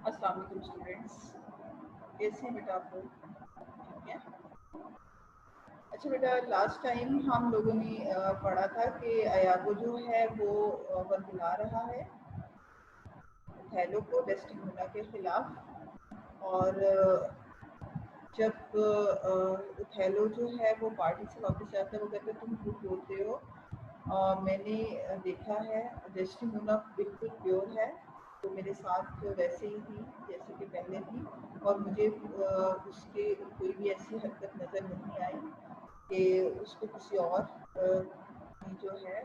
अस्सलाम वालेकुम स्टूडेंट्स, कैसे हैं बेटा आप लोग? ठीक है। अच्छा बेटा, लास्ट टाइम हम लोगों ने पढ़ा था कि अयागो जो है वो बरगला रहा है थैलो को डेस्टिमोना के खिलाफ। और जब थैलो जो है वो पार्टी से वापस जाता है, वो कहते हैं तुम झूठ बोलते हो, मैंने देखा है डेस्टिमोना बिल्कुल प्योर है, तो मेरे साथ वैसे ही थी जैसे कि पहले थी, और मुझे उसके कोई भी ऐसी हरकत नज़र नहीं आई कि उसको किसी और की जो है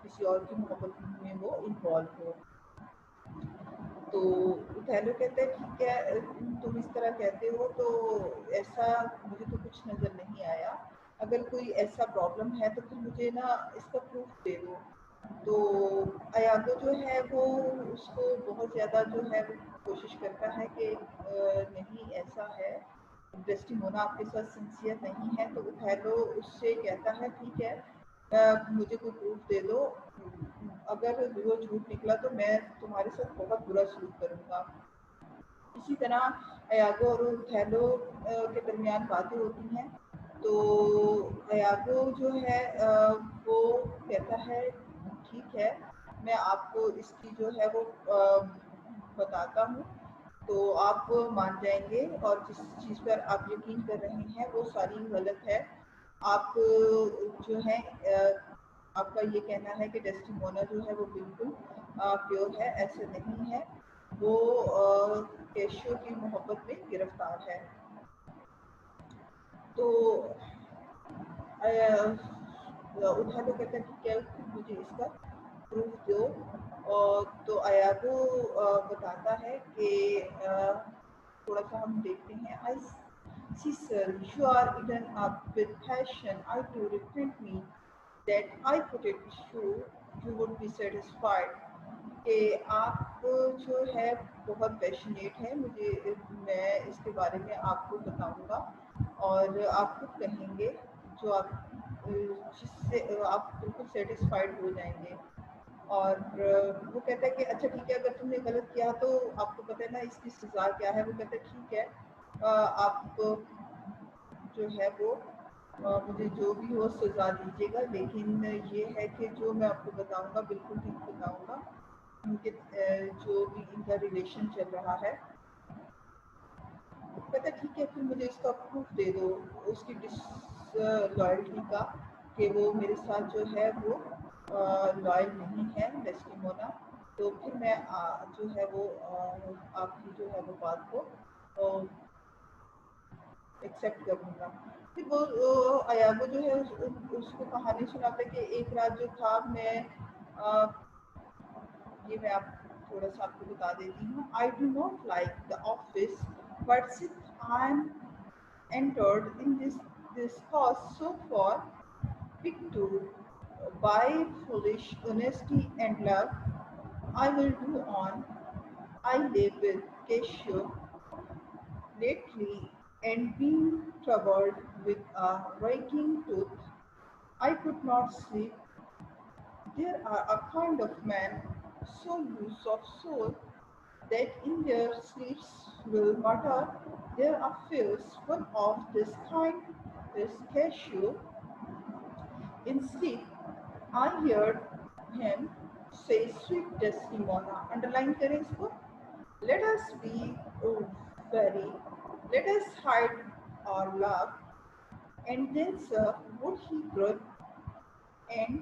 किसी और की मोहब्बत में वो इन्वॉल्व हो। तो थैलो कहते हैं ठीक है, तुम इस तरह कहते हो तो ऐसा मुझे तो कुछ नज़र नहीं आया, अगर कोई ऐसा प्रॉब्लम है तो फिर मुझे ना इसका प्रूफ दे दो। तो अयागो जो है वो उसको बहुत ज़्यादा जो है वो कोशिश करता है कि नहीं ऐसा है, डेस्टिमोना आपके साथ सिंसियर नहीं है। तो थैलो उससे कहता है ठीक है, मुझे कोई प्रूफ दे दो, अगर वो झूठ निकला तो मैं तुम्हारे साथ बहुत बुरा सलूक करूँगा। इसी तरह अयागो और थैलो के दरमियान बातें होती हैं। तो अयागो जो है वो कहता है ठीक है, मैं आपको इसकी जो है वो बताता हूँ, तो आप मान जाएंगे, और जिस चीज़ पर आप यकीन कर रहे हैं वो सारी गलत है। आप जो है आपका ये कहना है कि डेस्टिमोना जो है वो बिल्कुल प्योर है, ऐसे नहीं है, वो कैशियो की मोहब्बत में गिरफ्तार है। तो उठा तो कहता है ठीक है, मुझे इसका प्रूफ दो। और तो अयागो बताता है कि थोड़ा सा हम देखते हैं। I see sir, you are eaten up with passion, I to repent me that I put it through, you would be satisfied. कि आप जो है बहुत पैशनेट है, मैं इसके बारे में आपको बताऊंगा और आप खुद कहेंगे, जो आप जिससे आप बिल्कुल सेटिस्फाइड हो जाएंगे। और वो कहता है कि अच्छा ठीक है, अगर तुमने गलत किया तो आपको पता है ना इसकी सज़ा क्या है। वो कहता है ठीक है, आप जो है वो मुझे जो भी हो सज़ा दीजिएगा, लेकिन ये है कि जो मैं आपको बताऊंगा बिल्कुल ठीक बताऊंगा। उनके जो भी इनका रिलेशन चल रहा है। कहता ठीक है, फिर मुझे इसका प्रूफ दे दो उसकी लॉयल्टी का, कि वो मेरे साथ जो है वो लॉयल नहीं है डेस्टिमोना। तो फिर मैं जो है वो आपकी जो है वो बात को एक्सेप्ट करूँगा। फिर वो अयागो जो है उसको कहानी सुनाता है कि एक रात जो था, ये मैं आप थोड़ा सा आपको बता देती हूँ। I do not like the office, but since I am entered in this house so far, pick to by foolish honesty and love, I will do on. I live with Keshu lately and being troubled with a racking tooth. I could not sleep. There are a kind of men so loose of soul that in their sleeps will mutter their affairs. One of this kind is Cashew. In sleep, I heard him say, "Sweet Desdemona," underline करें इसको, "Let us be very, let us hide our love." And then, sir, would he grunt and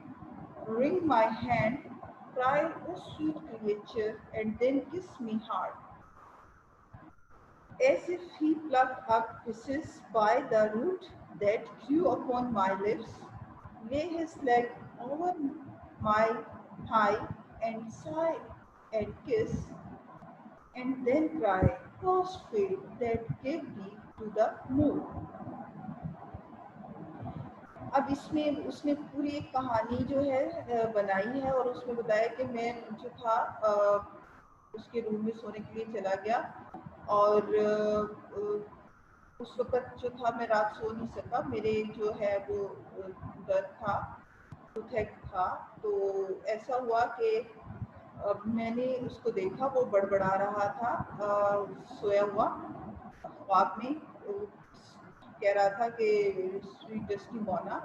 wring my hand, cry, "Oh sweet creature," and then kiss me hard, as if he plucked up kisses by the root that grew upon my lips, lay his leg over my thigh and sigh and kiss, and then cry, "Cross fate that gave thee to the moon." अब इसमें उसने पूरी एक कहानी जो है बनाई है, और उसमें बताया कि मैं जो था उसके रूम में सोने के लिए चला गया, और उस वक़्त जो था मैं रात सो नहीं सका, मेरे जो है वो दर्द था, टूथेक था। तो ऐसा हुआ कि अब मैंने उसको देखा, वो बड़बड़ा रहा था सोया हुआ ख्वाब में। कह रहा था कि स्वीट डस्टी मोना,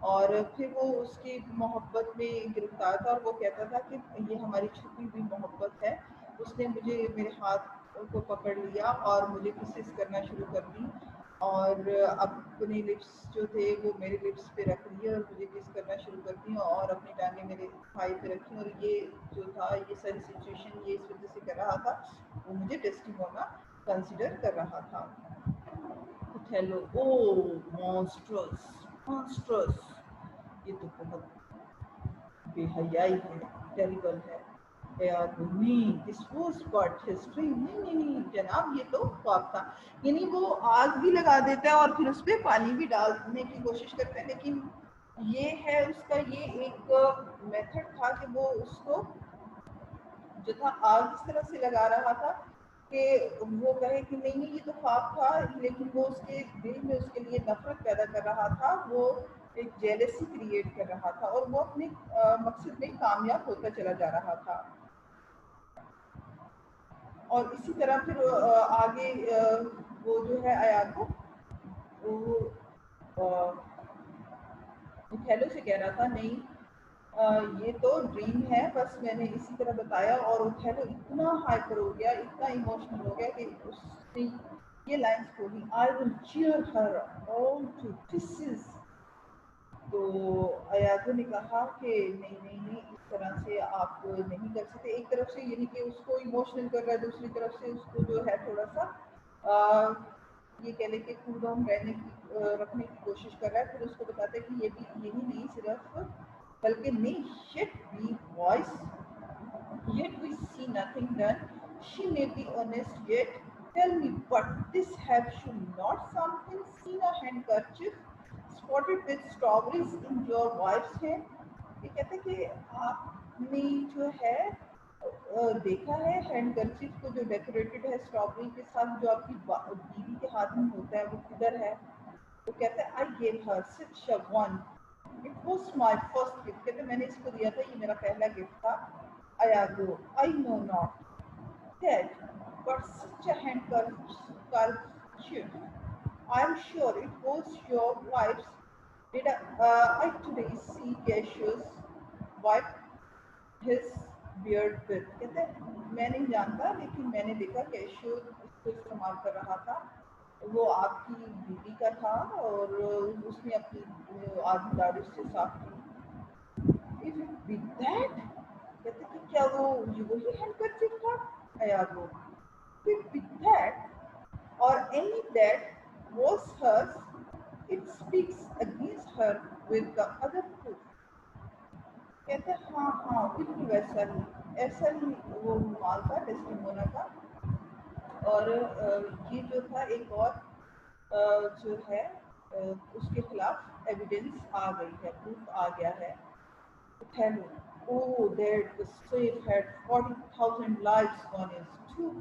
और फिर वो उसकी मोहब्बत में गिरफ्तार था और वो कहता था कि ये हमारी छुपी हुई मोहब्बत है। उसने मुझे मेरे हाथ को पकड़ लिया और मुझे किसेस करना शुरू कर दी, और अपने लिप्स जो थे वो मेरे लिप्स पे रख लिए और मुझे किस करना शुरू कर दी, और अपनी टांगें मेरे थाई पे रखी। और ये जो था, ये सारी सिचुएशन ये इस वजह से कर रहा था, वो मुझे टेस्टिमोना कंसिडर कर रहा था। ओथेलो, ओ मॉन्स्ट्रस, मॉन्स्ट्रस, ये तो बहुत बेहयाई है, टेरिबल है। यार नहीं, दिस वाज बट हिस्ट्री, नहीं नहीं नहीं जनाब, ये तो ख्वाब था। यानी वो आग भी लगा देता है और फिर उस पर पानी भी डालने की कोशिश करता है, लेकिन ये है उसका ये एक मेथड था कि वो उसको जो था आग इस तरह से लगा रहा था कि वो कहे कि नहीं नहीं ये तो ख्वाब था, लेकिन वो उसके दिल में उसके लिए नफरत पैदा कर रहा था, वो एक जेलसी क्रिएट कर रहा था, और वो अपने मकसद में कामयाब होता चला जा रहा था। और इसी तरह फिर आगे वो जो है अयागो, वो ओथेलो से कह रहा था नहीं, ये तो ड्रीम है, बस मैंने इसी तरह बताया। और ओथेलो इतना हाइपर हो गया, इतना इमोशनल हो गया कि उसने ये लाइन्स बोली, I will cheer her all to pieces. तो अयागो ने कहा कि नहीं नहीं नहीं, इस तरह से आप नहीं कर सकते। एक तरफ से यानी कि उसको इमोशनल कर रहा है, दूसरी तरफ से उसको जो है थोड़ा सा ये कह लें कि कूल डाउन रहने की रखने की कोशिश कर रहा है। फिर उसको बताते हैं कि ये भी यही नहीं सिर्फ, बल्कि नहीं, yet we voice, yet we see nothing done. She may be honest, yet tell me, but this have should not something seen a handkerchief spotted with strawberries in your wife's hand? ये कहते हैं कि आपने जो है देखा है handkerchief को जो डेकोरेटेड है स्ट्रॉबेरी के साथ, जो आपकी बीवी के हाथ में होता है, वो किधर है? तो कहते हैं I gave her such a one, it was my first gift. कहते मैंने इसको दिया था, ये मेरा पहला गिफ्ट था। Iago, I know not that, but such a handkerchief, I am sure it was your wife's. Did I today see Cassius wipe his beard with? कहते हैं मैं नहीं जानता, लेकिन मैंने देखा कैशियो इसको इस्तेमाल कर रहा था, वो आपकी बीवी का था, और उसने अपनी आधी दाढ़ी से साफ की। If it be that, कहते कि क्या वो ये वही हैंडकरचीफ था? अयागो, if it be that or any that was hers, it speaks against her with the other two. कहते हाँ हाँ बिल्कुल वैसा ही, ऐसा ही वो रुमाल था डेस्टिमोना का। और ये जो था एक और जो है उसके खिलाफ एविडेंस आ गई है, प्रूफ आ गया है। Othello, oh that the slave had 40,000 lives gone is too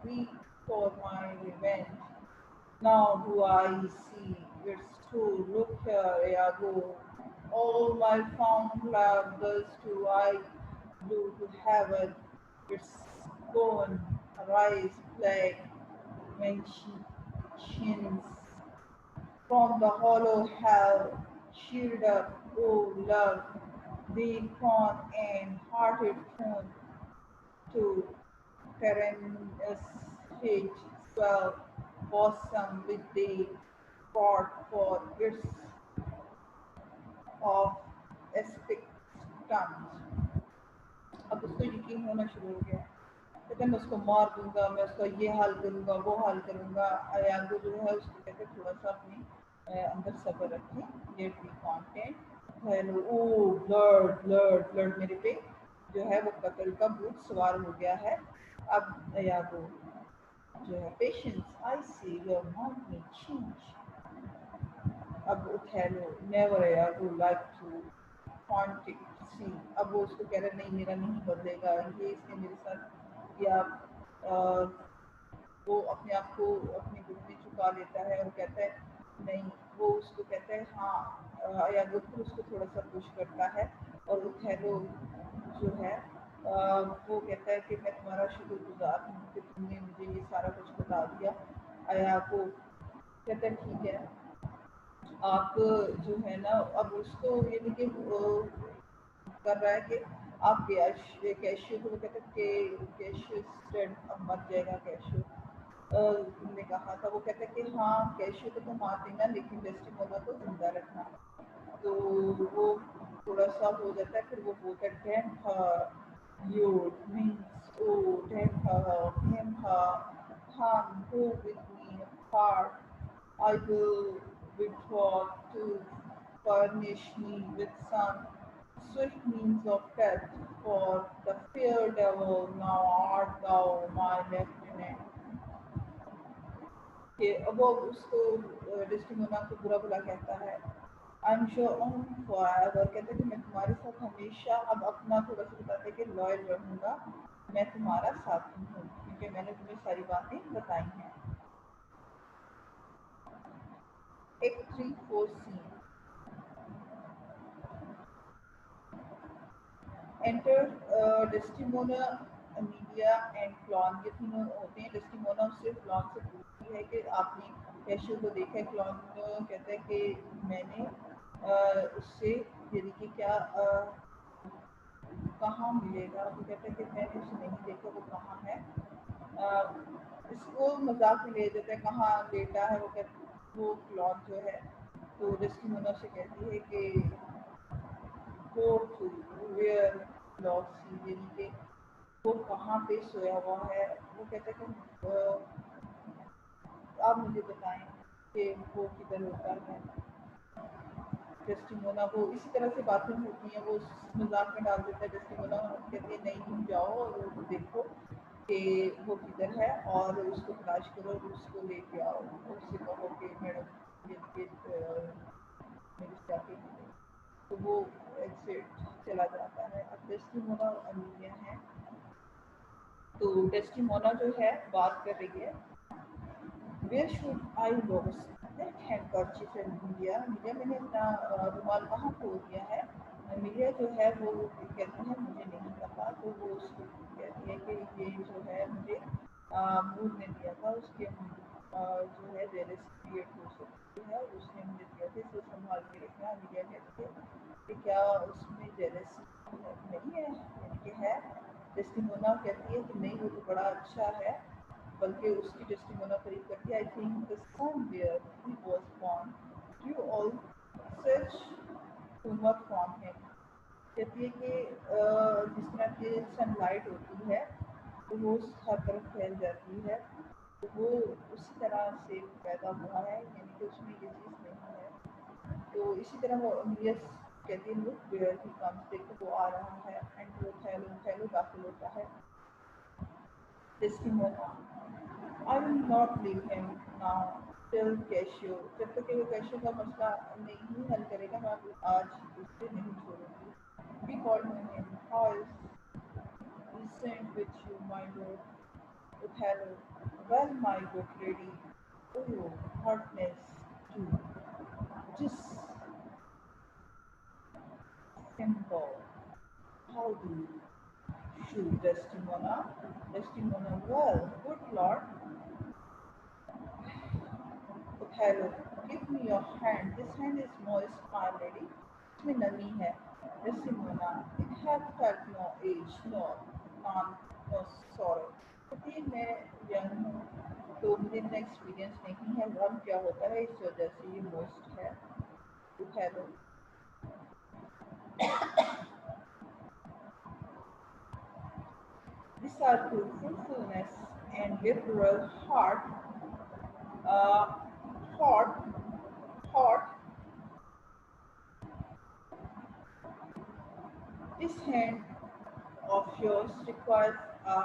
weak for my revenge. Now do I see its true. Look here, Iago. All my found lovers to I blew to heaven. Its gone, arise plague when she chins from the hollow hell. Shield up, oh love, the corn and hearted throne to perennious hedge swell blossom with the fought for its of expectant। अब उसको यकीन होना शुरू हो गया, कहते मैं उसको मार दूंगा, मैं उसका ये हाल करूंगा, वो हाल करूंगा। अयागो जो है उसको कहते थोड़ा सा अपने अंदर सब्र रखें, let be content. Othello, O blood blood blood, मेरे पे जो है वो कत्ल का भूत सवार हो गया है। अब अयागो जो है patience, I see your mouth में चेंज। अब Othello, never Iago like to contact see. अब वो उसको कह रहे नहीं मेरा नहीं बदलेगा, ये इसने मेरे साथ किया। वो अपने आप को अपने घुटने झुका लेता है और कहता है नहीं। वो उसको कहता है हाँ, या फिर उसको थोड़ा सा पुश करता है, और ओथेलो जो है वो कहता है कि मैं तुम्हारा शुक्रगुजार हूँ कि तुमने मुझे ये सारा कुछ बता दिया। आया को कहता है ठीक है, आप जो है ना, अब उसको यानी कि कर रहा है कि आप कैशियो को, वो कहते हैं कि कैशियो स्टड अब मर जाएगा कैशियो। तुमने कहा था, वो कहता है कि हाँ कैशियो को तो मार देना लेकिन डेस्टिमोना को जिंदा रखना। तो वो थोड़ा सा हो जाता है, फिर वो बोलता है dam you means oh damn her him her come go with me far, I will withdraw to furnish me with some swift means of death, for the fair devil now art thou my lieutenant। कि अब वो उसको Desdemona को बुरा भला कहता है। I am sure on forever, कहते हैं कि मैं तुम्हारे साथ हमेशा, अब अपना थोड़ा सा बताते हैं कि लॉयल रहूँगा, मैं तुम्हारा साथी हूँ क्योंकि मैंने तुम्हें सारी बातें बताई हैं। एक 3-4 scene. Enter Desdemona, Emilia and clown, ये तीनों होते हैं। डेस्टिमोना उससे क्लॉन से पूछती है कि आपने कैशियो को देखा है। क्लॉन कहता है कि मैंने उससे यानी कि क्या कहाँ मिलेगा। वो कहता है कि मैंने उसे नहीं देखा, वो कहाँ है। इसको मजाक में ले जाता है, कहाँ लेटा है। वो कहता, वो क्लॉन जो है तो डेस्टिमोना से कहती है कि गो टू वेयर लॉस, यानी कि वो कहाँ पे सोया हुआ है। वो कहते हैं कि आप मुझे बताएं कि वो किधर होता है। डेस्टिमोना, वो इसी तरह से बातें होती हैं, वो मजाक में डाल देता है। डेस्टिमोना कहती है नहीं तुम जाओ और वो देखो कि वो किधर है और उसको तलाश करो और उसको लेके आओ। उससे कहो कि मैडम ये मेरे से आके मिले। तो वो एग्जिट चला जाता है। अब डेस्टिमोना और अमीलिया हैं। तो डेस्टिमोना जो है बात कर रही है, where should I lose that handkerchief in India, मीडिया मैंने अपना रुमाल कहाँ खो दिया है। मीडिया जो है वो कहती है मुझे नहीं पता। तो वो उसको कहती है कि ये जो है मुझे मूड ने दिया था, उसके जो है जेलसी क्रिएट हो सकती है, उसने मुझे दिया था, इसे संभाल के रखना। मीडिया कहती है कि क्या उसमें जेलसी नहीं है, यानी कि है। डेस्टिमोना कहती है कि नहीं वो तो बड़ा अच्छा है, बल्कि उसकी डेस्टिमोना तारीफ करती है। I think the sun where he was born due all such humor from him। कहती है कि जिस तरह की सनलाइट होती है तो वो हर तरफ फैल जाती है, तो वो उसी तरह से पैदा हुआ है, यानी कि उसमें ये चीज़ नहीं है। तो इसी तरह वो इंग्लिश कहती है लुक वेयर ही कम्स, देखो वो आ रहा है। एंड वो थैलो दाखिल होता है। Desdemona, I will not leave him now till cashew, जब तक कि वो कैशियो का मसला नहीं हल करेगा मैं आज उसे नहीं छोड़ूंगी। We called him how is sent with you my lord Othello, well my good lady, oh hotness to जिस simple, how do you shoot Desdemona? Desdemona, well, good Lord, Othello, give me your hand. This hand is moist, my lady. इसमें नमी है। Desdemona, it hath felt no age, none, no sorrow. क्योंकि मैं young हूँ तो मुझे इतना experience नहीं है गम क्या होता है, इस वजह से ये मोस्ट है। Othello, these are to fruitfulness and liberal heart, uh, thought, thought. This hand of yours requires a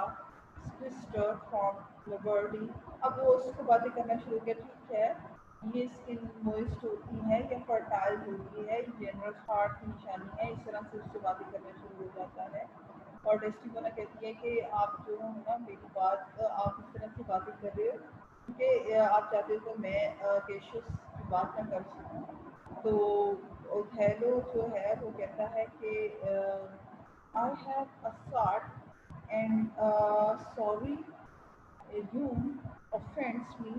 splinter from liberty। अब वो उसको बातें करना शुरू किया, ठीक है ये स्किन मोइस्ट होती है या फर्टाइल होती है, जनरल हार्ट की निशानी है। इस तरह से उससे बातें करना शुरू हो जाता है। और डेस्टिमोना कहती है कि आप जो हो ना मेरी बात, आप इस तरह से बातें कर रहे हो कि आप चाहते हो तो मैं केशियस की बात ना कर सकूँ। तो ओथेलो जो है वो कहता है कि I have a sort and sorry you offends me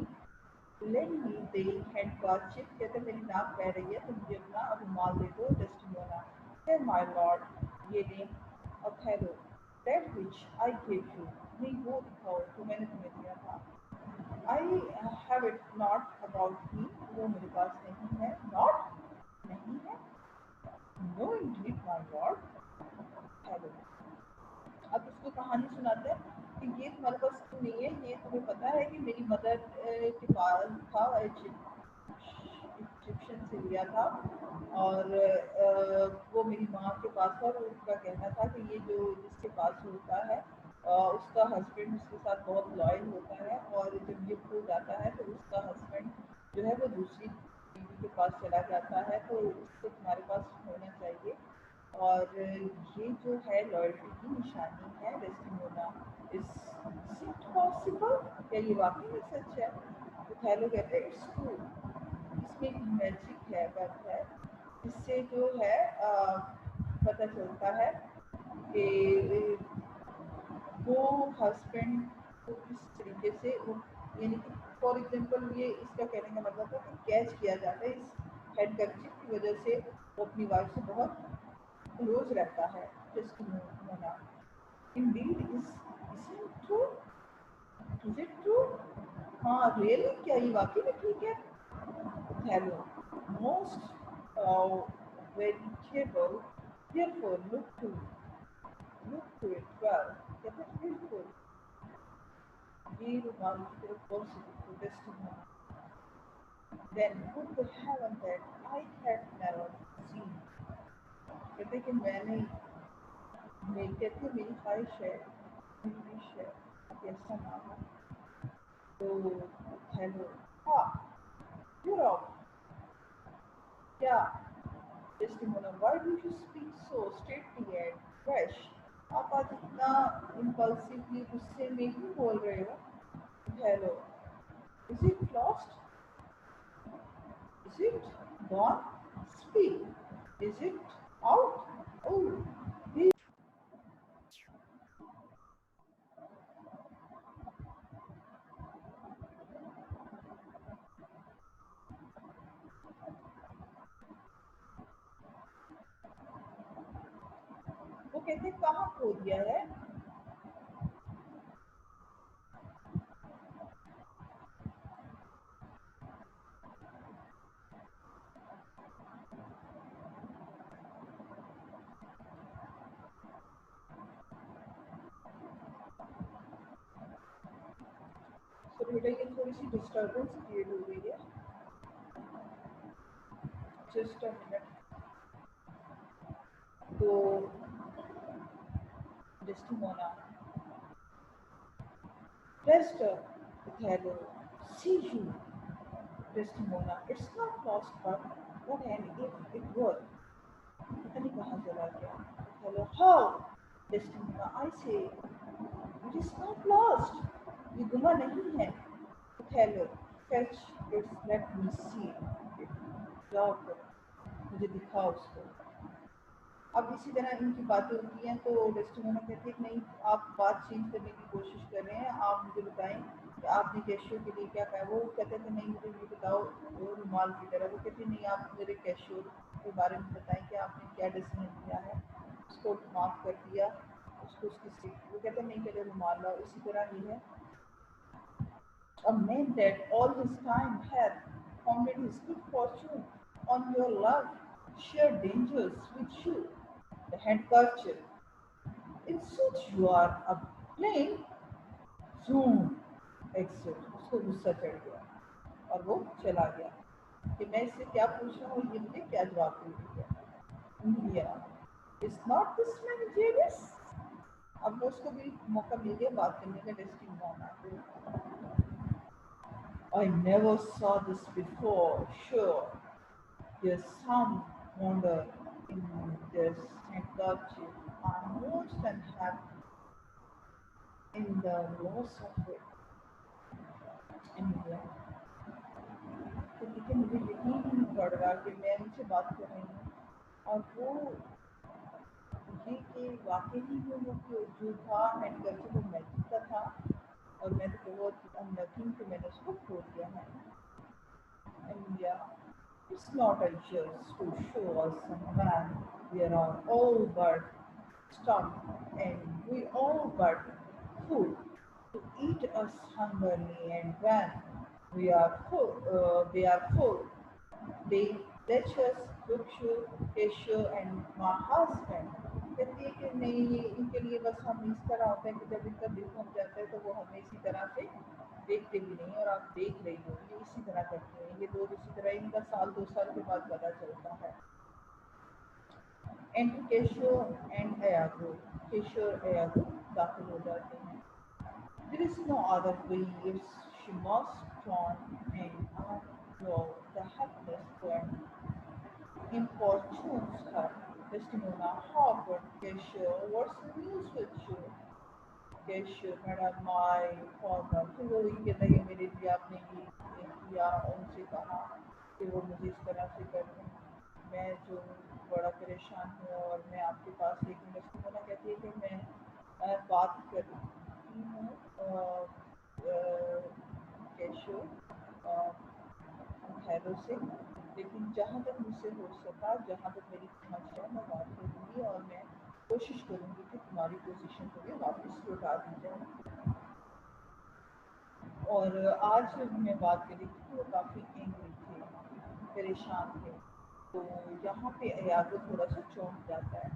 let me they hand kerchief कहते मेरी नाक बह रही है तो मुझे अपना रुमाल दे दो डेस्टिमोना हे माय लॉर्ड ये ले Othello that which I gave you नहीं वो दिखाओ जो मैंने तुम्हें दिया था I have it not about me वो मेरे पास नहीं है not नहीं है no indeed my lord hello अब उसको कहानी सुनाते हैं कि ये तुम्हारे पास क्यों नहीं है ये तुम्हें पता है कि मेरी मदर के पास था इजिप्शियन से लिया था और वो मेरी माँ के पास था और उसका कहना था कि ये जो जिसके पास होता है उसका हस्बैंड उसके साथ बहुत लॉयल होता है और जब ये खो जाता है तो उसका हस्बैंड जो है वो दूसरी बीवी के पास चला जाता है तो उसको तुम्हारे पास होना चाहिए और ये जो है लॉयल्टी की निशानी है डेस्टिमोना इज इट पॉसिबल क्या ये वाकई में सच है तो थैलो कहते हैं इट्स ट्रू इसमें एक मैजिक है बात है इससे जो है पता चलता है कि वो हस्बैंड को किस तरीके से वो यानी कि फॉर एग्जांपल ये इसका कहने का मतलब है कि कैच किया जाता है इस हेड कर्चिप की वजह से वो अपनी वाइफ से बहुत क्लोज रहता है Desdemona Indeed is it true is it true हाँ रियली क्या ये वाकई में ठीक है hello most veritable therefore look to it well कहते हैं बिल्कुल ये रुमाल की तरफ कौन सी देखो Desdemona then would the heaven that I had never seen कहते कि मैंने मेरी कहती मेरी ख्वाहिश है मेरी विश है कि ऐसा ना हो तो हेलो हाँ यूरोप क्या Desdemona why do you speak so straightly and fresh आप आज इतना इम्पल्सिवली गुस्से में ही बोल रहे हो hello is it lost is it gone speak is it out ओह वो कहते कहाँ खो दिया है तो बेटा ये थोड़ी सी डिस्टर्बेंस क्रिएट हो गई है जस्ट अ मिनट तो Desdemona Lester, Othello, see you, Desdemona. It's not lost, but what and if it were? पता नहीं कहाँ चला गया Othello, how? Desdemona, I say, it is not lost. ये गुमा नहीं है Othello, fetch it, let me see it. जाओ मुझे दिखाओ उसको अब इसी तरह इनकी बातें होती हैं तो डेस्टिमोना कहती है कि नहीं आप बात चेंज करने की कोशिश कर रहे हैं आप मुझे बताएं कि आपने कैशियो के लिए क्या कहा वो कहते थे नहीं मुझे ये बताओ वो रुमाल की तरह वो कहते नहीं आप मेरे कैशियो के बारे में बताएं कि आपने क्या डिसीजन लिया है उसको माफ़ कर दिया उसको उसकी सीट वो कहते नहीं पहले रुमाल लाओ इसी तरह ही है a man that all his time had founded his good fortune on your love shared dangers with you the handkerchief. In such you are a plain zoom exit. उसको गुस्सा चढ़ गया और वो चला गया कि मैं इससे क्या पूछ रहा हूँ ये मुझे क्या जवाब दे रही है India is not this man jealous अब वो उसको भी मौका मिल गया बात करने का destiny I never saw this before. Sure, there's some wonder in this handkerchief. I'm more than happy in the loss of it. Anyway, तो देखिए मुझे यकीन ही नहीं पड़ रहा कि मैं उनसे बात कर रही हूँ और वो ये कि वाकई में वो जो था हैंड कर्चीफ वो मैजिक का था और मैं तो बहुत अनलकी कि मैंने उसको खो दिया है। And yeah, it's not a just to show us some man. We are all but stuffed and we all but food to eat us hungrily, and when we are full. They let us Rukshu, Keshu and my husband. कहती है कि नहीं ये इनके लिए बस हम इस तरह होते हैं कि जब इनका दिल थम जाता है तो वो हमें इसी तरह से देखते भी नहीं, और आप देख रही हो ये इसी तरह करते हैं ये लोग, इसी तरह इनका साल 2 साल के बाद पता चलता है। एंड केशो एंड अयागो, केशो और अयागो दाखिल हो जाते हैं। There is no other way, she must turn and outlaw the helpless friend importunes her. Desdemona Hogwarts, Cashier, what's the news with you? Cashier, madam, my father, फिर वो ये कहता है कि मेरे लिए आपने ये किया, उनसे कहा कि वो मुझे इस तरह से कर दें, मैं जो बड़ा परेशान हूँ और मैं आपके पास एक मिनट। डेस्टिमोना कहती है कि मैं बात करती हूँ कैशियर खैरों से, लेकिन जहाँ तक मुझसे हो सका, जहाँ तक मेरी पहुँच है, मैं बात करूँगी और मैं कोशिश करूँगी कि तुम्हारी पोजीशन तुम्हें वापस लौटा दी जाए। और आज मैं बात करी थी कि वो काफ़ी एंग्री थे, परेशान थे, तो यहाँ पे अयागो थोड़ा सा चौंक जाता है।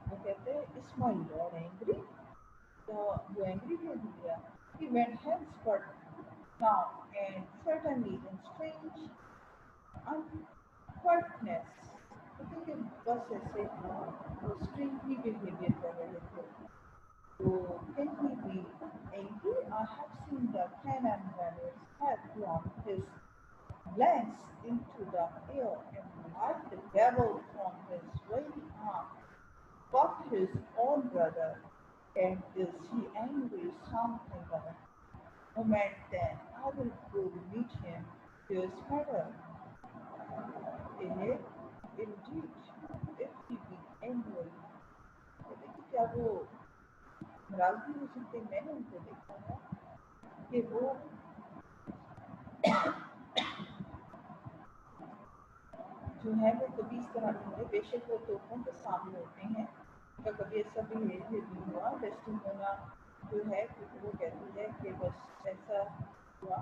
वो कहते हैं इस माई लॉर्ड एंग्री, तो वो एंग्री क्यों हो गया? He went hence, but now and certainly in strange unquietness. तो क्योंकि बस ऐसे वो स्ट्रेंजली बिहेवियर कर रहे थे। तो can he be angry? I have seen the cannon when its head blown his glance into the air and like the devil from his very arm buffed his own brother. And is he angry? Something of a moment then I will go meet him. Here's matter. Indeed, if he be angry, कहते कि क्या वो नाराज भी हो सकते? मैंने उनको देखा है कि वो जो है वो कभी इस तरह नहीं है, बेशक वो तोपों के सामने होते हैं, उनका कभी ऐसा बिहेवियर नहीं हुआ। डेस्टिमोना जो है वो कहती है कि बस ऐसा हुआ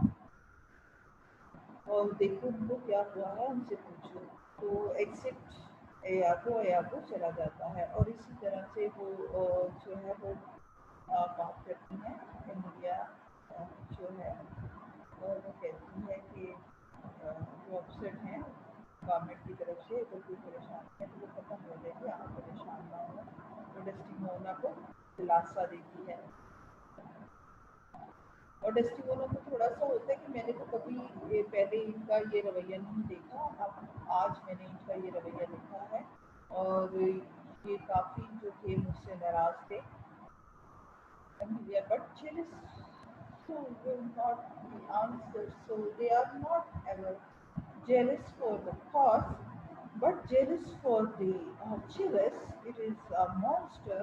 और देखो उनको क्या हुआ है, उनसे पूछो। तो एक्सेप्ट यागो चला जाता है और इसी तरह से वो जो है वो बात करती हैं। एमिलिया जो है वो कहती है कि वो अपसेट हैं गवर्नमेंट की तरफ से, अगर कोई परेशान है तो वो खत्म हो जाएगी, आप परेशान ना हो। तो डेस्टिमोना को दिलासा देती है और डेस्टिमोना को थोड़ा सा होता है कि मैंने तो कभी पहले इनका ये रवैया नहीं देखा, अब आज मैंने इनका ये रवैया देखा है और ये काफ़ी जो थे मुझसे नाराज थे। But jealous, so will not be answered. So they are not ever jealous for the cause, but jealous for the jealous. It is a monster,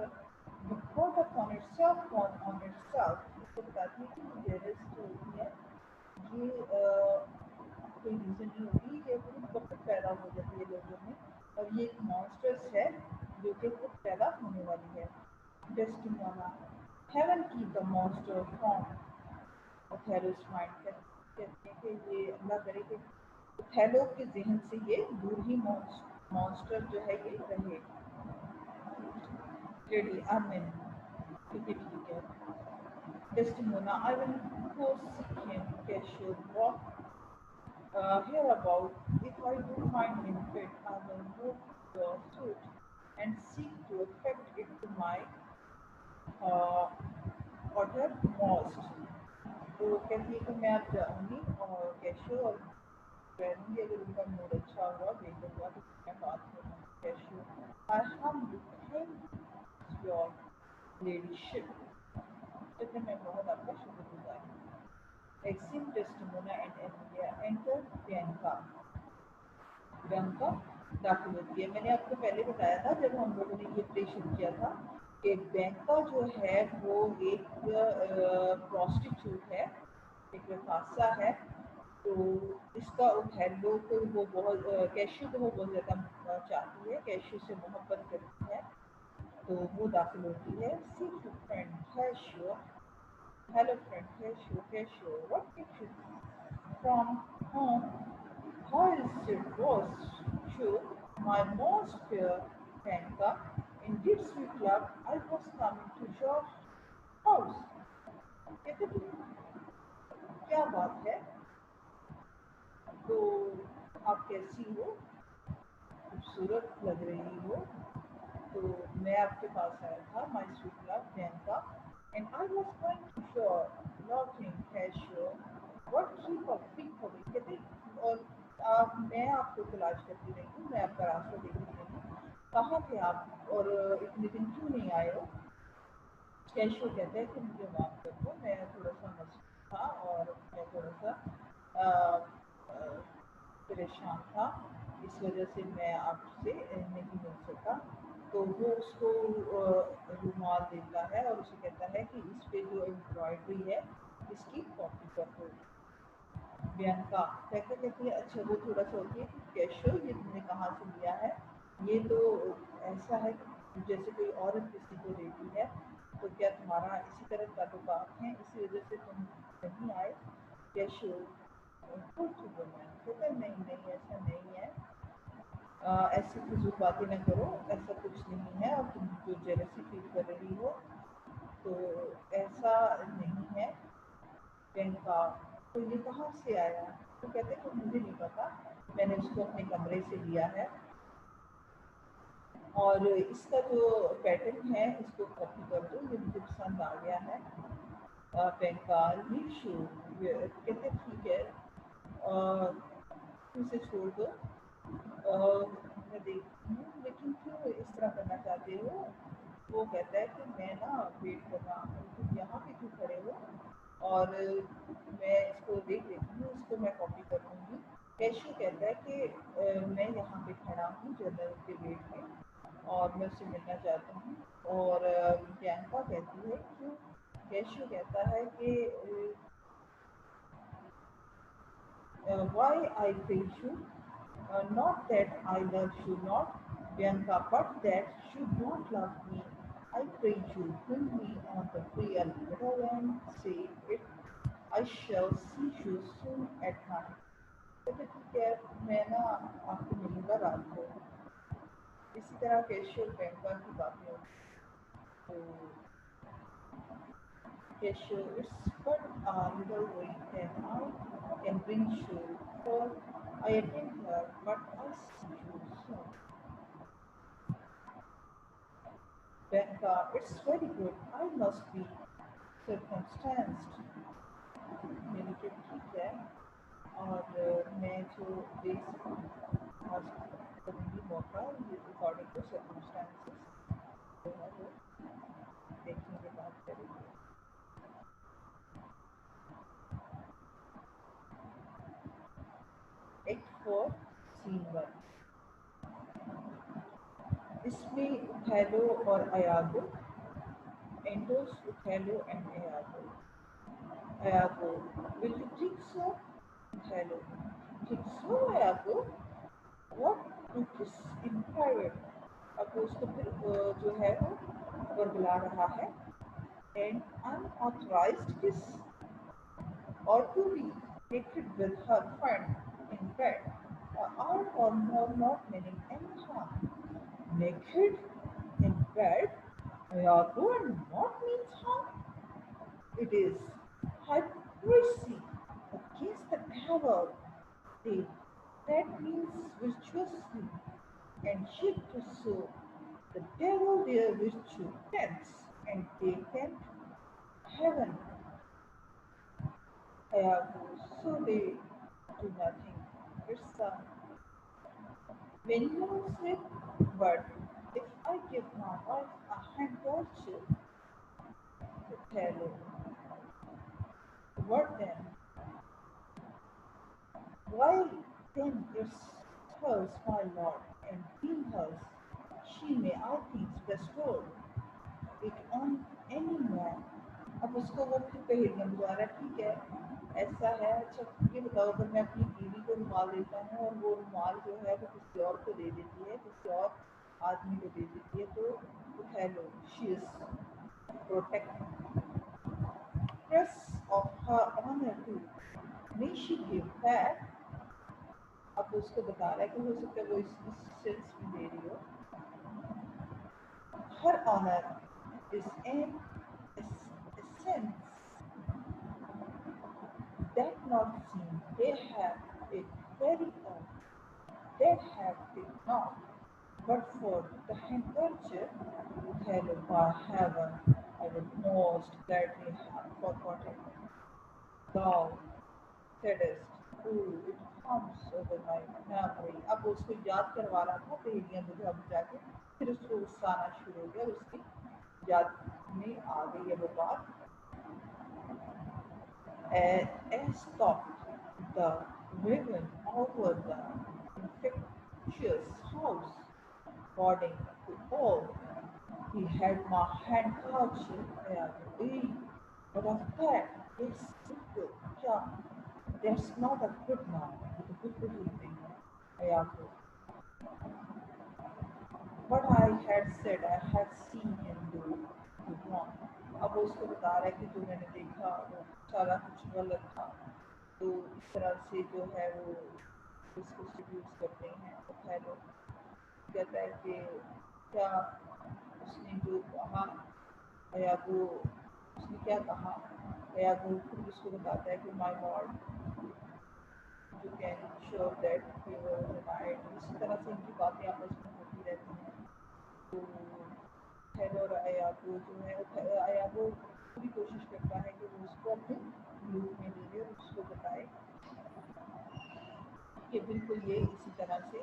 brought upon itself, on itself. तो बताती है कि वो jealous जो होती है ये कोई रीज़न नहीं होती, ये खुद वक्त पैदा हो जाती है लोगों में, और ये एक मॉन्स्टर्स है जो कि खुद पैदा होने वाली है। डेस्टिमोना हेवन की द मॉन्स्टर फ्रॉम ओथेलो's माइंड, कहते हैं कि ये अल्लाह करे कि ओथेलो के जहन से ये दूर ही मॉन्स्टर जो है ये रहे। लेडी आमिन, ठीक है। Desdemona, I will go seek him, Cassio, walk hereabout. If I do find him fit, I will move your suit and seek to effect it to my uttermost. तो कहती है कि मैं अब जाऊँगी और कैशो और रहूँगी, अगर उनका मूड अच्छा हुआ, बेहतर हुआ तो मैं बात करूँगी। Cashew, I humbly thank your ladyship. कहते मैं बहुत आपका शुक्रगुजार हूँ। Exim Desdemona and Emilia enter Bianca. Bianca, दाखिल होती है। मैंने आपको पहले बताया था जब हम लोगों ने ये प्ले शुरू किया था कि बैंका जो है वो एक प्रोस्टिट्यूट है, एक रकासा है। तो इसका ओथेलो को वो बहुत कैशू को वो बहुत ज़्यादा चाहती है, कैशू से मोहब्बत करती है, तो वो दाखिल होती है। See friend Cassio, hello friend Cassio, Cassio what tips from home, how is it was true, my most dear Bianca, indeed sweet love, I was coming to your house. कहते थे क्या बात है, तो आप कैसी हो, खूबसूरत लग रही हो, तो मैं आपके पास आया था, my sweet love Priyanka, and I was going to sure locking casual what keep up pick away. कहते और मैं आपको तलाश करती रही हूँ, मैं आपका रास्ता देखती रही हूँ, कहाँ थे आप और इतने दिन क्यों नहीं आए हो। कैशो कहता है कि मुझे माफ़ कर दो, मैं थोड़ा सा मसरूफ़ था और मैं थोड़ा सा अ, अ, परेशान था, इस वजह से मैं आपसे नहीं मिल सका। तो वो उसको रुमाल देता है और उसे कहता है कि इस पे जो एम्ब्रॉयडरी है इसकी कॉपी कर दो। प्रियंका कहते कहती है अच्छा वो थोड़ा सा होती है कि कैशो ये तुमने कहाँ से लिया है, ये तो ऐसा है कि जैसे कोई औरत किसी को देती है, तो क्या तुम्हारा इसी तरह ताल्लुकात हैं, इसी वजह से तुम नहीं आए। कैशो कहते नहीं नहीं ऐसा नहीं है, ऐसी फिजूल बातें ना करो, ऐसा कुछ नहीं है, और तुम जो जेलसी फील कर रही हो तो ऐसा नहीं है। प्रियंका तो ये कहाँ से आया, तो कहते कि मुझे नहीं पता, मैंने उसको अपने कमरे से लिया है और इसका जो पैटर्न है इसको कॉपी कर दो, ये मुझे पसंद आ गया है। प्रियंका ये शो कहते ठीक है, तुम इसे छोड़ दो, मैं देखती हूँ, लेकिन क्यों इस तरह करना चाहते हो। वो कहता है कि मैं ना वेट कर रहा हूँ, तुम यहाँ पे क्यों खड़े हो, और मैं इसको देख लेती हूँ, इसको मैं कॉपी कर लूँगी। कैशो कहता है कि मैं यहाँ पे खड़ा हूँ जनरल के वेट में और मैं उससे मिलना चाहता हूँ। और प्रियंका कहती है क्यों। कैशो कहता है कि why I praise you, not that I love you not, Bianca, but that you don't love me. I praise you, bring me on the real middle and say it. I shall see you soon at night. कहते ठीक है, मैं ना आपको मिलूंगा रात को। इसी तरह कैशियर बैंका की बातें होती तो cashier it's but a little way that I can bring you, for I attend her, but I see you soon. Becca, it's very good. I must be circumstanced. मेरी जो ठीक है और मैं जो दे सकूँ करूँगी मौका, ये अकॉर्डिंग टू सर्कमस्टांसेस जो है वो देखेंगे, बात करेंगे। 8-4 सीन 1, इसमें उथैलो और अयागो, एंडोस Othello and Iago. Iago, will you think so? Othello, think so Ayago? What to kiss in private? अब वो उसको फिर जो है वो बरगला रहा है। And unauthorized kiss, or to be naked with her friend in bed, are or more not meaning any harm. Naked in bed, Ayago, and what means harm? It is hypocrisy against the devil. They, that means virtuously, and yet to so the devil their virtue tempts, and they tempt heaven. So they do nothing. It's when you say, but if I give my wife a handkerchief, hello, what then? Why then it's hers, my lord, and dream hers, she may all things bestowed it on any man. अब उसको वो फिर पहेलियां बुझा रहा है, ठीक है ऐसा है, अच्छा ये बताओ अगर मैं अपनी बीवी को रुमाल देता हूँ और वो रुमाल जो है वो किसी और को दे देती है, किसी और आदमी को दे देती है, तो hello she is protectress of her honor too. May she give back. अब उसको बता रहा है कि हो सकता है वो इस सेंस में दे रही हो. Her honor is an essence that not seen. They have it very own. They have it not. But for the handkerchief, hello by heaven, I would most gladly have forgotten. Thou saidest, oh, it comes over my memory. अब वो उसको याद करवा रहा था पहेलियां बुझा बुझा के, फिर उसको गुस्सा आना शुरू हो गया, उसकी याद में आ गई है वो बात. As thought the raven over the infectious house, according to all, he had my handkerchief there. But of that, yes, simple, yeah, that's not a good man, it's a good thing. Ayako. What I had said, I had seen him do wrong. अब वो उसको बता रहा है कि जो मैंने देखा वो सारा कुछ गलत था, तो इस तरह से जो है वो उसको सीड्यूस करते हैं. तो हेलो कहता है कि क्या उसने जो कहा या वो उसने क्या कहा, या वो खुद उसको बताता है कि my Lord you can show that you were denied. इसी तरह से इनकी बातें आपस में होती रहती हैं. तो हेलो और अयागो जो है अयागो पूरी कोशिश करता है कि वो उसको अपने व्यू में ले ले और उसको बताए कि बिल्कुल ये इसी तरह से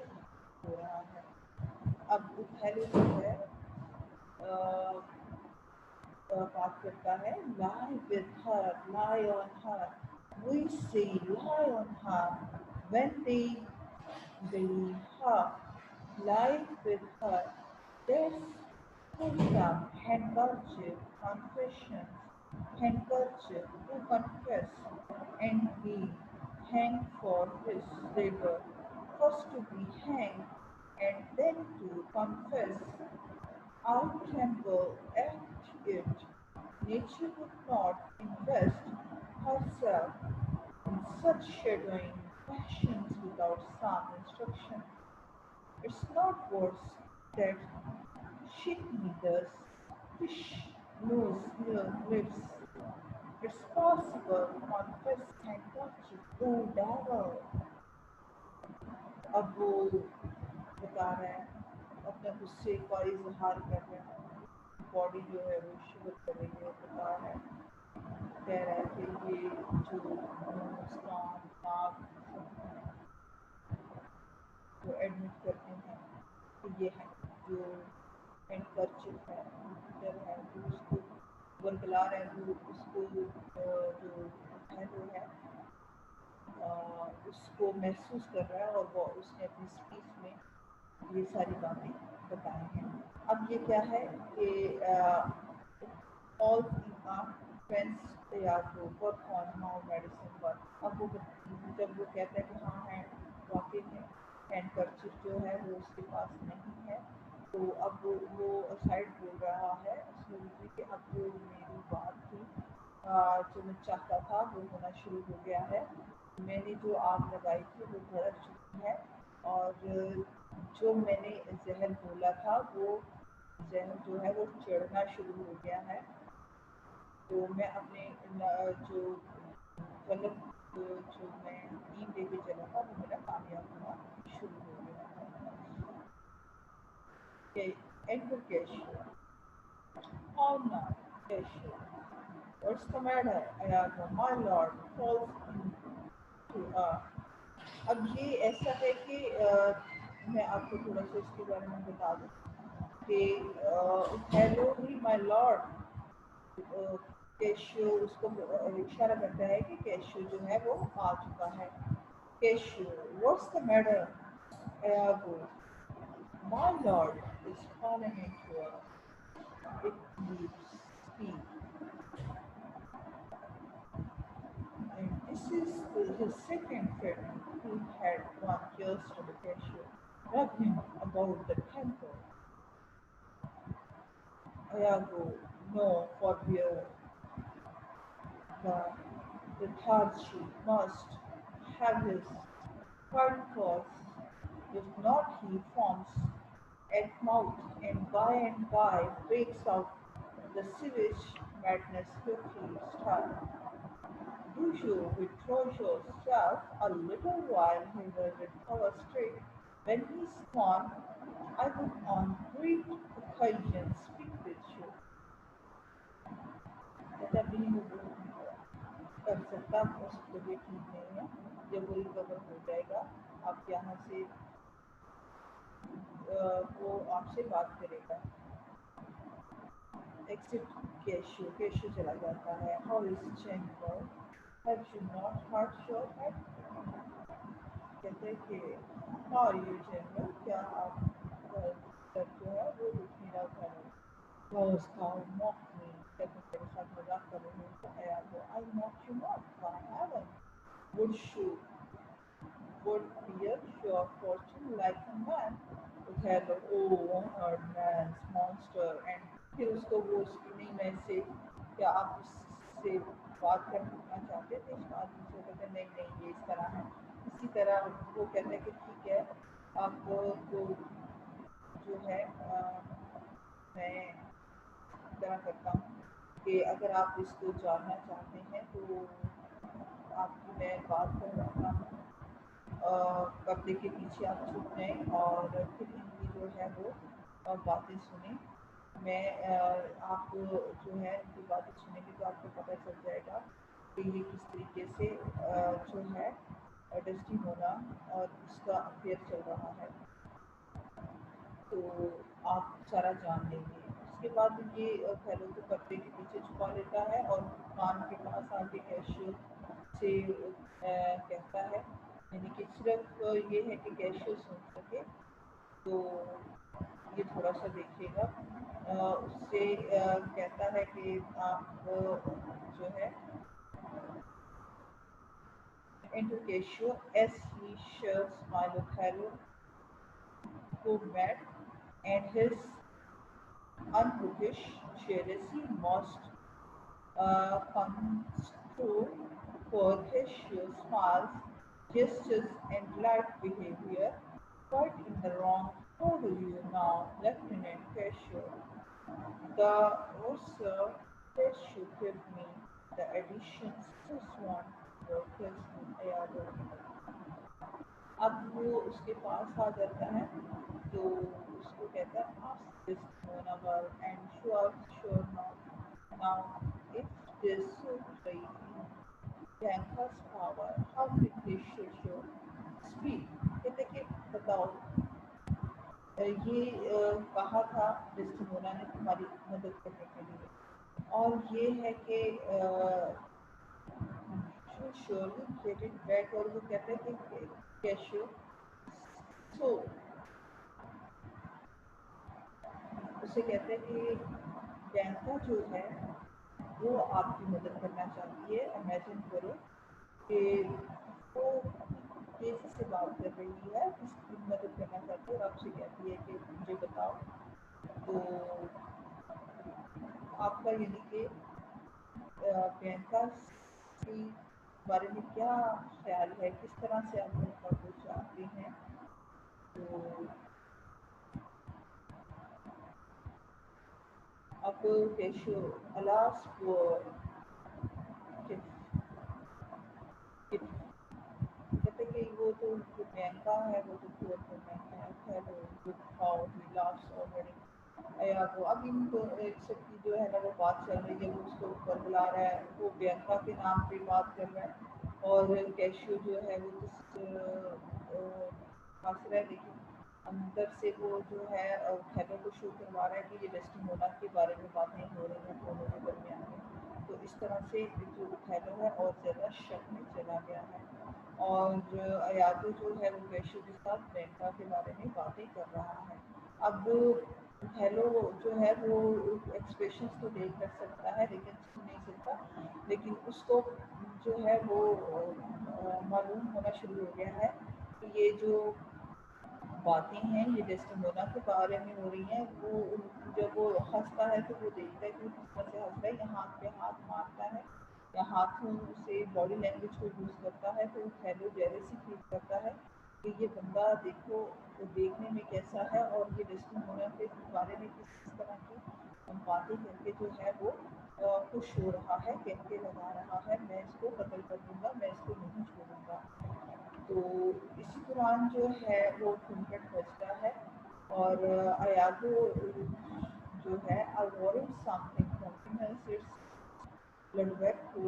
हो रहा है. अब हेलो जो है बात करता है lie with her, lie on her. We say lie on her when they believe her. Lie with her. That's wholesome. Handkerchief, confessions. Handkerchief to confess and be hanged for his labor. First to be hanged and then to confess. I tremble at it. Nature would not invest herself in such shadowing passions without some instruction. It's not worse that shit neither fish nose near lips. It's possible confess can touch it. Oh devil. अब वो बता रहा है अपने गुस्से का इजहार कर रहा है. बॉडी जो है वो शिवर कर रही है. बता रहा है, कह रहा है कि ये जो मुस्कान नाक जो एडमिट करते हैं कि ये है जो हैंडकरचिप है हीटर है, जो उसको बरकला रहे हैं, जो उसको जो है उसको महसूस कर रहा है, और वो उसने अपनी स्पीच में ये सारी बातें बताई हैं. अब ये क्या है कि ऑल फ्रेंड्स या तो work on how medicine work. अब वो जब वो कहता है कि हाँ है वाकई में हैंडकरचिप जो है वो उसके पास नहीं है, तो अब वो साइड बोल रहा है उसमें कि अब जो मेरी बात थी जो मैं चाहता था वो होना शुरू हो गया है. मैंने जो आग लगाई थी वो भड़क चुकी है, और जो मैंने जहर बोला था वो जहर जो है वो चढ़ना शुरू हो गया है. तो मैं अपने जो गलत जो मैं टीम लेके चला था वो मेरा कामयाब होना शुरू हो गया है. Edgar Cashew. Oh no, Cashew. What's the matter? Iago, my lord, falls into अब ये ऐसा है कि मैं आपको थोड़ा सा इसके बारे में बता दूं कि hello he my Lord. Cashew उसको इशारा करता है कि कैशियो जो है वो आ चुका है. Cashew, what's the matter? Iago, My lord is falling into a big deep sleep, and this is his second fit. He had one just to the cashew, rub him about the temple. Iago, no, forbear the lethargy must have his third cause. If not, he foams at mouth, and by breaks out the sewage madness quickly start. Do you withdraw yourself a little while he will recover straight? When he's gone, I would on great occasion speak with you. ऐसा भी कर सकता उसके लिए ठीक नहीं है, जब वो रिकवर हो जाएगा आप यहाँ से वो आपसे बात करेगा। Exit Keshu, Keshu चला जाता है। How is Chenko? Have you not hurt your head? कहते हैं कि How are you Chenko? क्या आप दर्द जो है वो दुखी ना करो। Rose cow mocked me. कहते मेरे साथ मजाक कर रहे हो तो आया वो I mocked you not. I haven't. Would you would fear your fortune like a man who had honored man's monster and फिर उसको वो उसकी नहीं मैं से क्या आप उससे बात करना चाहते थे इस आदमी से कहते नहीं नहीं ये इस तरह है इसी तरह वो कहते हैं कि ठीक है आप तो जो है मैं इस तरह करता हूँ कि अगर आप इसको जानना चाहते हैं तो आपकी मैं बात करवाता हूँ पर्दे के पीछे आप छुप जाएं और फिर इनकी जो है वो बातें सुने मैं आप जो है इनकी बातें सुनेंगे तो आपको पता चल जाएगा कि ये किस तरीके से जो है डेस्टिमोना और उसका अफेयर चल रहा है तो आप सारा जान लेंगे उसके बाद ये फैलो को पर्दे के पीछे छुपा लेता है और कान के पास आके कैशियो से कहता है यानी कि सिर्फ ये है कि कैशियो सुन सके तो ये थोड़ा सा देखिएगा उससे कहता है कि आप जो है enter Casio as he shares Milo go mad and his unbookish jealousy must comes through for Casio smiles, gestures and light behavior quite in the wrong. How do you now, Lieutenant Casio? The Ursa says should give me the additions just one for Christmas Ayado. अब वो उसके पास आ जाता है तो उसको कहता है ask this Monaval and sure now if this so greatly Yanka's power how quickly should you speak कहते कि बताओ ये कहा था डिस्टिमोना ने तुम्हारी मदद करने के लिए और ये है कि surely get it back और वो कहते हैं कि कैशियो सो उसे कहते हैं कि बैंका जो है वो आपकी मदद करना चाहती है इमेजिन करो कि वो तेजी से बात कर रही है इसकी मदद करना चाहती है और आपसे कहती है कि मुझे बताओ तो आपका यानी कि बैंका के बारे में क्या ख्याल है किस तरह से आप उनका कुछ चाहते हैं तो अब कैशो अलास वो कहते कि वो तो जो बैंका है वो तो पूरा महंगा है वो खाओ ही लास्ट ऑलरेडी या तो अब इन तो एक सबकी जो है ना वो बात चल रही है वो उसको ऊपर बुला रहा है वो बैंका के नाम पे बात कर रहा है और कैशियो जो है वो हंस रहा है लेकिन अंदर से वो जो है थैलो को शो करवा रहा है कि ये डेस्टिमोना के बारे में बातें हो रही हैं दोनों के दरमियान में तो इस तरह से जो थैलो है और ज़्यादा शक में चला गया है और अयातो जो है वो कैशियो के साथ बैंका के बारे में बातें कर रहा है अब हेलो जो है वो एक्सप्रेशंस तो देख कर सकता है लेकिन सुन नहीं सकता, लेकिन उसको जो है वो मालूम होना शुरू हो गया है कि ये जो बातें हैं ये डेस्टिमोना के बारे में हो रही हैं। वो जब वो हंसता है तो वो देखता है कि वो किस तरह से हंस रहा है, या हाथ पे हाथ मारता है या हाथों से बॉडी लैंग्वेज को यूज़ करता है, तो हेलो जेलसी फील करता है कि ये बंदा देखो वो देखने में कैसा है, और ये डेस्टिमोना के बारे में किस तरह की बातें करके जो है वो खुश हो रहा है, कहके लगा रहा है मैं इसको कत्ल कर दूंगा, मैं इसको नहीं छोड़ूंगा। तो इसी दौरान जो है वो घूंघट बजता है, और अयागो जो है avoid something from him it's Ludovico.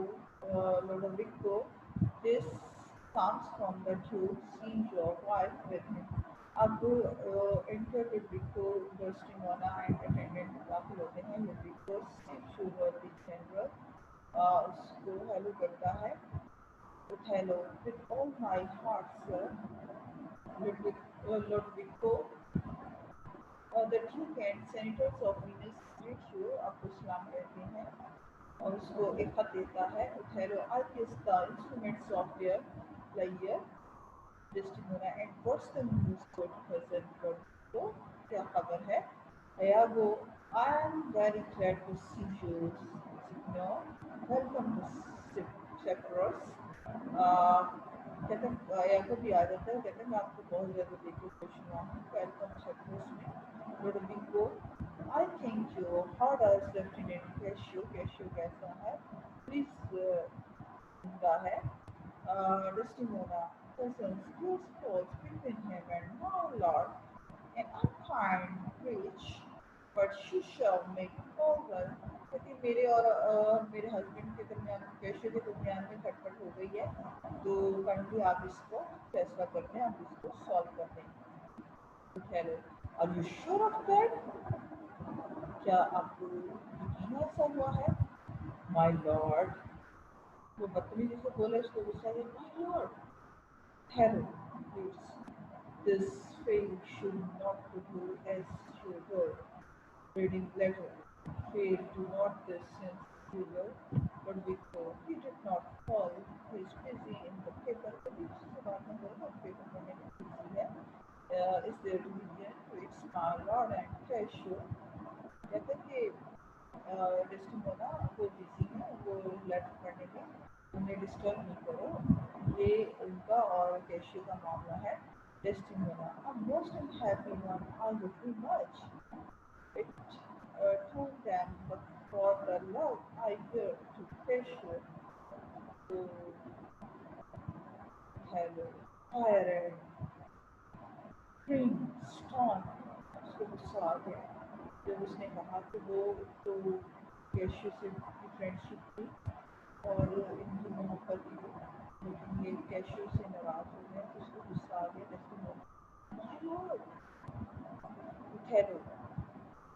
This comes from the Duke seeing your wife with him. अब इंटर लुडविको डस्टिमोना एंड अटेंडेंट काफी होते हैं। लुडविको शुगर द जनरल उसको हेलो करता है, Othello, with all my heart, sir. Ludovico, the Duke and senators of Venus greet you, आपको सलाम कहते हैं और उसको एक खत देता है। Othello, I kiss the instruments of their lyre, Desdemona, and what's the news, good cousin Ludovico? क्या खबर है? Iago, I am very glad to see you, Signor. Welcome to Cyprus. कहते हैं या को भी आ जाता है, कहते हैं मैं आपको बहुत ज़्यादा देखकर खुश हुआ हूँ। वेलकम शक्रोस में Lodovico, I think you how does lieutenant Cassio, Cassio कैसा है, प्लीज जिंदा है। Desdemona, cousins, close calls between him and my lord, an unkind witch, but she shall make all well। क्योंकि मेरे और मेरे हस्बैंड के दरमियान, कैशियो के दरमियान में खटपट हो गई है, तो काइंडली आप इसको फैसला कर दें, आप इसको सॉल्व कर दें। Hello, are you sure of that? क्या आपको यकीन ऐसा हुआ है? माय लॉर्ड, वो बदतमीजी से बोला, इसको गुस्सा है। My lord, hello, this fail should not to do as you were reading letter. Fail do not this since you were, but before he did not fall. He is busy in the paper. The news is about the paper पढ़ने में busy है। Is there to be there to its my lord and cashier? कहते हैं कि Desdemona वो busy है, वो letter पढ़ने में, उन्हें डिस्टर्ब नहीं करो। ये उनका और कैशियो का मामला है। Desdemona, a most unhappy one, I would be much. It told them, but for the love I bear to Cashier, to hello, fire and spring, storm, उसको गुस्सा आ गया जब उसने कहा कि वो तो कैशियो से फ्रेंडशिप थी और इनकी मोहब्बत थी, लेकिन ये कैशियो से नाराज हो गया, तो उसको गुस्सा आ गया। Desdemona, my lord, hello,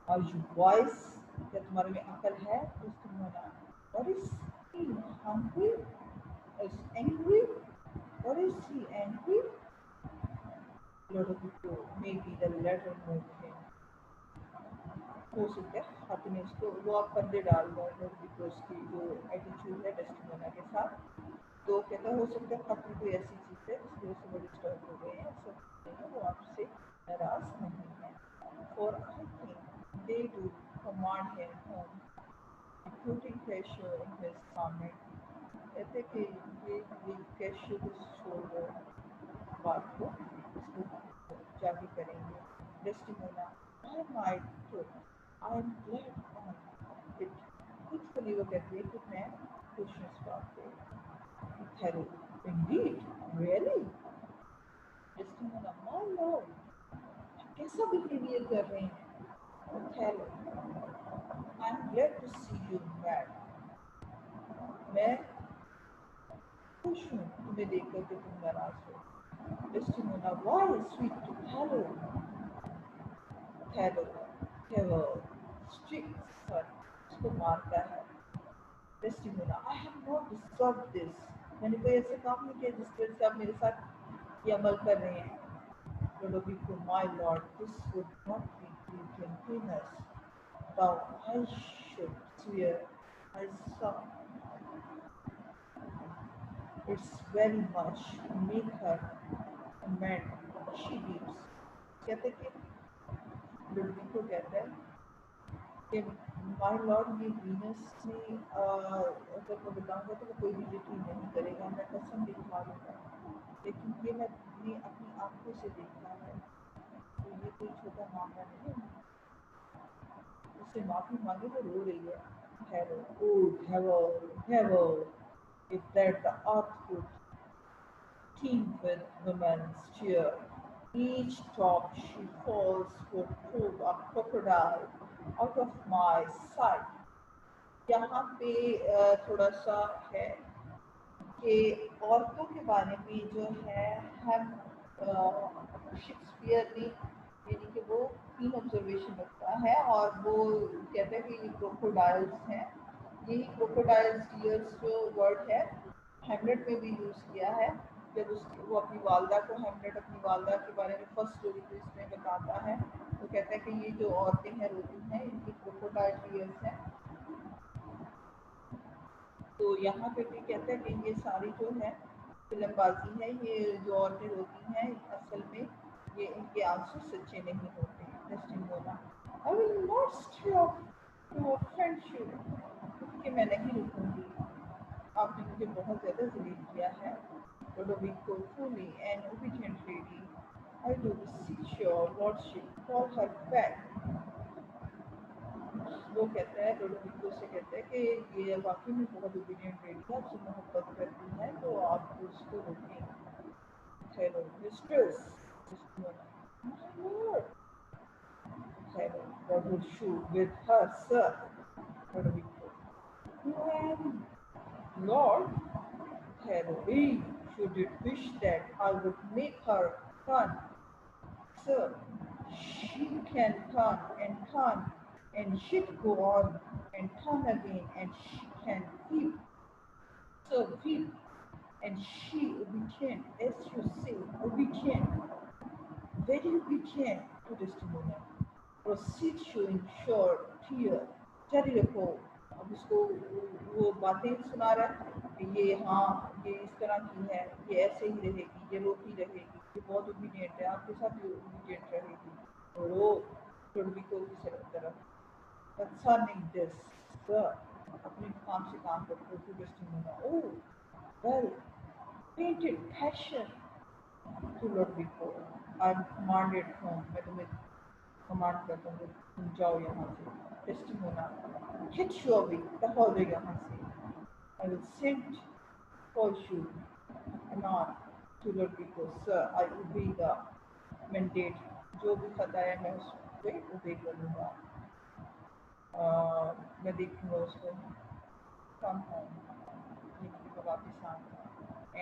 are you wise, क्या तुम्हारे में अकल है? Desdemona, what is he hungry, is angry, what is he angry? Ludovico, maybe the letter moved him. हो सकता है खत ने उसको, वो आप पर्दे डाल रहा है लुडोविको की जो एटीट्यूड है डेस्टिमोना के साथ, तो कहता हो सकता है खत में कोई ऐसी चीज़ है जिसकी वजह से वो डिस्टर्ब हो गए हैं, सब वो आपसे नाराज नहीं है। और I think they do command him home recruiting Cashew in his comment, कहते कि ये कैशियो को छोड़ दो, बात को इसको जाके करेंगे। Desdemona, I might too, I am glad on it, खुदफुली वो कहती है कि मैं खुश हूँ इस बात पे। Hello, indeed, really? Desdemona, my lord, कैसा बिहेवियर कर रहे हैं? Hello, I am glad to see you mad, मैं खुश हूँ तुम्हें देखकर कि तुम नाराज हो। Desdemona, why sweet hello, hello, hello, strict sir, उसको मारता है। Desdemona, I have not disturb this, मैंने कोई ऐसे काम नहीं किया जिस तरह से आप मेरे साथ ये अमल कर रहे हैं। Ludovico, my lord, this would not be due gentleness. Thou, I should swear, I saw it's very much make her amend. She weeps. कहते कि लुडविको कहता है कि माय लॉर्ड ये वीनस ने अगर मैं बताऊंगा तो वो कोई भी यकीन नहीं करेगा, मैं कसम भी खा लूँगा, लेकिन ये मैं अपनी आंखों से देखा है, तो ये कोई छोटा मामला नहीं है। उससे माफी मांगे तो रो रही है। Hevel, oh Hevel, Hevel, if that the earth could teem with women's tear, each drop she falls would prove a crocodile out of my sight. यहाँ पे थोड़ा सा है कि औरतों के बारे में जो है हम शेक्सपियर ने यानी कि वो 3 ऑब्जर्वेशन रखता है और वो कहता है कि ये क्रोकोडाइल्स हैं। यही क्रोकोडाइल्स टीयर्स जो वर्ड है हैमलेट में भी यूज़ किया है। जब वो अपनी वालदा को हैमलेट अपनी वालदा के बारे में फर्स्ट स्टोरी को इसमें बताता है तो कहता है कि ये जो औरतें हैं रोती हैं इनकी क्रोकोडाइल टीयर्स हैं। तो यहाँ पे भी कहते हैं कि ये सारी जो है फिल्मबाजी है, ये जो औरतें रोती हैं असल में ये इनके आंसू सच्चे नहीं होते। Desdemona, I will not stop to offend you, कि मैं नहीं रुकूंगी, आपने मुझे बहुत ज़्यादा जलील किया है। Ludovico, truly an obedient lady, I do beseech your lordship, call her back. वो कहता है लुडोविको से कहता है कि ये वाकई में बहुत ओबीडियंट लेडी है, आपसे मोहब्बत करती है, तो आप उसको रोकें। Hello mistress, my lord, hello what would you with her, sir? Ludovico, you am lord. Hello, you did wish that I would make her turn, sir. She can turn and she'd go on and turn again, and she can weep, so weep, and she obedient, as you say, obedient, very obedient to Desdemona. Proceed to ensure tear, जारी रखो। अब उसको वो बातें सुना रहा है कि ये हाँ ये इस तरह की है, ये ऐसे ही रहेगी, ये रोती रहेगी, ये बहुत ओबीडियंट है, आपके साथ भी ओबीडियंट रहेगी, और वो लुडविको की तरफ concerning this, sir, अपने काम से काम करते हो Desdemona. Oh, well, painted passion to Ludovico. I'm commanded from, मैं तुम्हें कमांड करता हूँ तुम जाओ यहाँ से। डेस्टिमोना, get you away, दफा दे यहाँ से। I will send for you anon to Ludovico, sir, I obey the mandate, जो भी खता है मैं उस पर obey करूँगा। मैं देखूँगा उसको, come home, मैं वापस आऊँगा,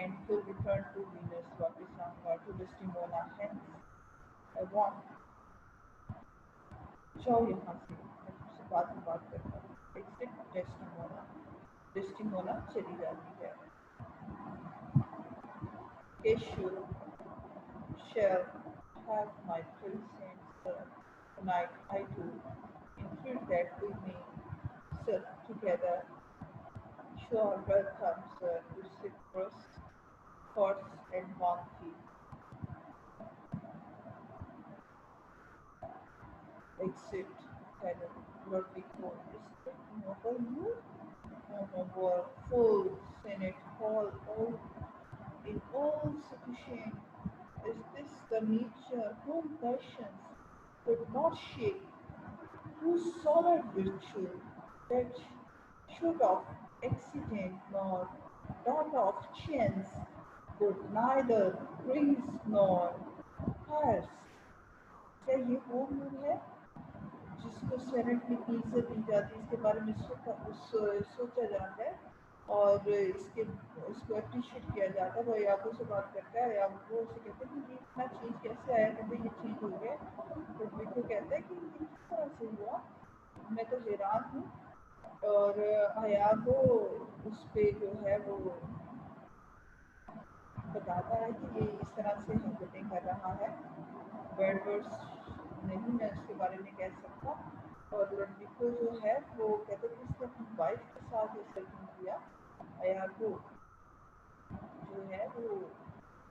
and to return to Venus, वापस आऊँगा, to Desdemona, hence I want, जाओ यहाँ से, मैं तुमसे बाद में बात करता हूँ। Exit Desdemona, Desdemona चली जाती है। Issue shall have my presence, sir. Tonight I do entreat that we may sit together. Sure, welcome, sir, to Cyprus, horse and monkey. Exit Helen, Ludovico is taking over you. Over full Senate hall, all in all sufficient. Is this the nature whom passions could not shake, whose solid virtue that should of accident nor dot of chance could neither praise nor curse? क्या ये वो मूल है जिसको senate में की इज्जत दी जाती है, इसके बारे में सोचा जाता है और इसको अप्रिशिएट किया जाता है। वो याबो से बात करता है, याबो उसे कहते हैं कि ये इतना चेंज कैसे आया, कहते हैं ये चेंज हो गया। तो विको कहता है कि ये किस तरह से हुआ, मैं तो हैरान हूँ। और याबो उस पर जो है वो बताता है कि ये इस तरह से हरकतें कर रहा है। बैड वर्ड्स नहीं मैं उसके बारे में कह सकता। और लड़को जो है वो कहते थे इसने अपनी वाइफ के साथ ऐसा क्यों किया। अयागो जो है वो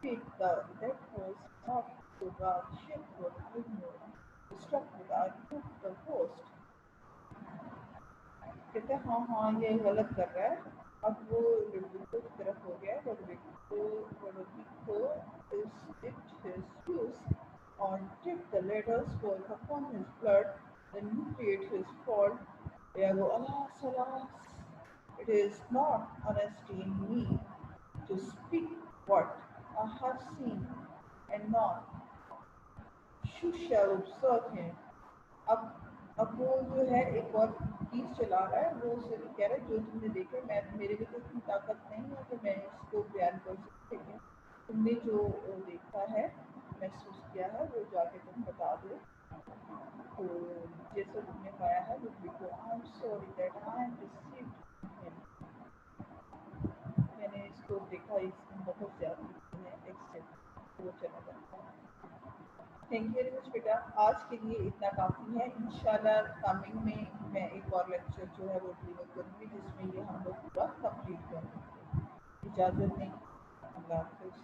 that was not so bad ship was struck with our the post। कहते हैं हाँ ये गलत कर रहा है। अब वो लुडविको की तरफ हो गया। लुडविको is dipped his shoes or dipped the letters was upon his blood, then he paid his fault. Iago, alas, alas, it is not honesty in me to speak what I have seen, and not you shall observe him। अब वो जो है एक और चीज चला रहा है। वो सिर्फ कह रहा है जो तुमने देखा मैं मेरे में तो इतनी ताकत नहीं है कि मैं इसको बयान कर सकती, लेकिन तुमने जो देखा है महसूस किया है वो जाके तुम बता दो। तो जैसा तुमने पाया है वो लिखो। I am sorry that I am deceived. मैंने इसको देखा इसमें बहुत ज़्यादा है एक्सेप्ट वो चला जाता है। थैंक यू वेरी मच बेटा। आज के लिए इतना काफ़ी है। इंशाल्लाह कमिंग में मैं एक और लेक्चर जो है वो डिलीवर करूँगी जिसमें ये हम लोग पूरा कंप्लीट करेंगे। इजाज़त दें। अल्लाह हाफ़िज़।